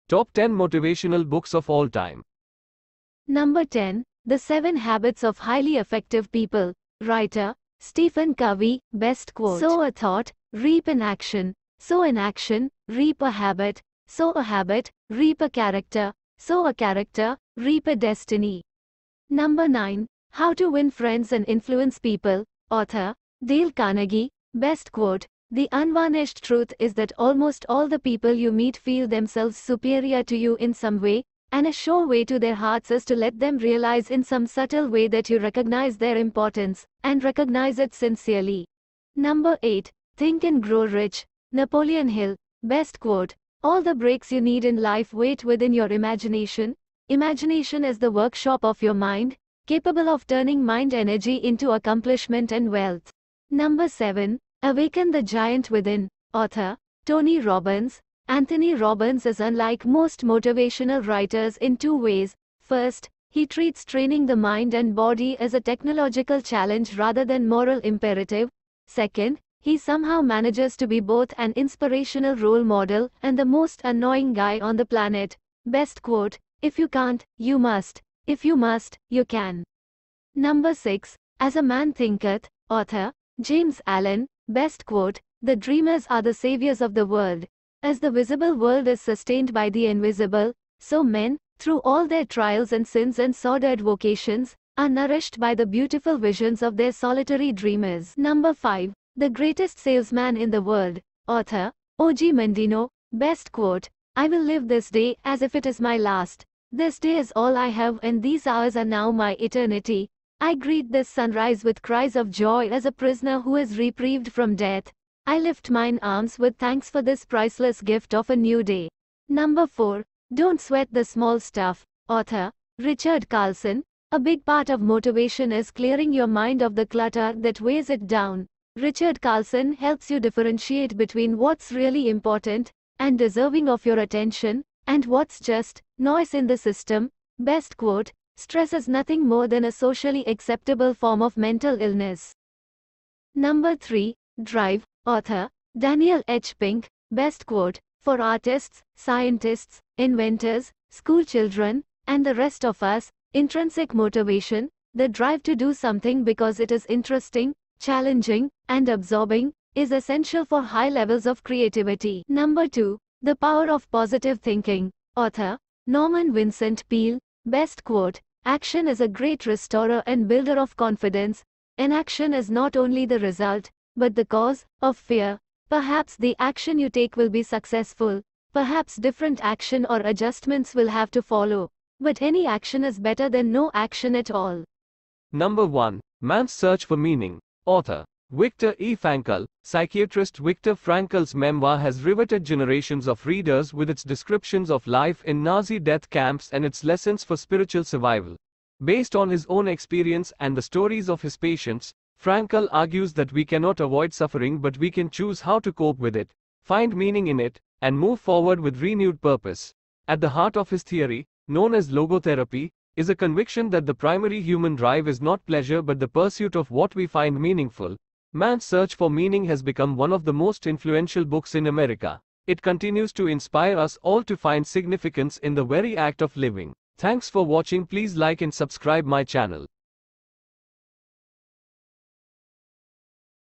Top 10 Motivational Books of All Time. Number 10, The 7 Habits of Highly Effective People. Writer, Stephen Covey. Best quote. Sow a thought, reap an action. Sow an action, reap a habit. Sow a habit, reap a character. Sow a character, reap a destiny. Number 9, How to Win Friends and Influence People. Author, Dale Carnegie. Best quote. The unvarnished truth is that almost all the people you meet feel themselves superior to you in some way, and a sure way to their hearts is to let them realize in some subtle way that you recognize their importance, and recognize it sincerely. Number 8, Think and Grow Rich. Napoleon Hill. Best quote. All the breaks you need in life wait within your imagination. Imagination is the workshop of your mind, capable of turning mind energy into accomplishment and wealth. Number 7, Awaken the Giant Within. Author, Tony Robbins. Anthony Robbins is unlike most motivational writers in two ways. First, he treats training the mind and body as a technological challenge rather than moral imperative. Second, he somehow manages to be both an inspirational role model and the most annoying guy on the planet. Best quote. If you can't, you must. If you must, you can. Number 6, As a Man Thinketh. Author, James Allen. Best quote. The dreamers are the saviors of the world. As the visible world is sustained by the invisible, so men, through all their trials and sins and sordid vocations, are nourished by the beautiful visions of their solitary dreamers. Number 5, The Greatest Salesman in the World. Author, O.G. Mandino. Best quote. I will live this day as if it is my last. This day is all I have and these hours are now my eternity. I greet this sunrise with cries of joy as a prisoner who is reprieved from death. I lift mine arms with thanks for this priceless gift of a new day. Number 4, Don't Sweat the Small Stuff. Author, Richard Carlson. A big part of motivation is clearing your mind of the clutter that weighs it down. Richard Carlson helps you differentiate between what's really important and deserving of your attention, and what's just noise in the system. Best quote. Stress is nothing more than a socially acceptable form of mental illness. Number 3, Drive. Author, Daniel H. Pink. Best quote. For artists, scientists, inventors, school children, and the rest of us, intrinsic motivation, the drive to do something because it is interesting, challenging, and absorbing, is essential for high levels of creativity. Number 2, The Power of Positive Thinking. Author, Norman Vincent Peale. Best quote. Action is a great restorer and builder of confidence. Inaction is not only the result, but the cause, of fear. Perhaps the action you take will be successful. Perhaps different action or adjustments will have to follow. But any action is better than no action at all. Number 1, Man's Search for Meaning. Author, Viktor E. Frankl. Psychiatrist Viktor Frankl's memoir has riveted generations of readers with its descriptions of life in Nazi death camps and its lessons for spiritual survival. Based on his own experience and the stories of his patients, Frankl argues that we cannot avoid suffering but we can choose how to cope with it, find meaning in it, and move forward with renewed purpose. At the heart of his theory, known as logotherapy, is a conviction that the primary human drive is not pleasure but the pursuit of what we find meaningful. Man's Search for Meaning has become one of the most influential books in America. It continues to inspire us all to find significance in the very act of living. Thanks for watching. Please like and subscribe my channel.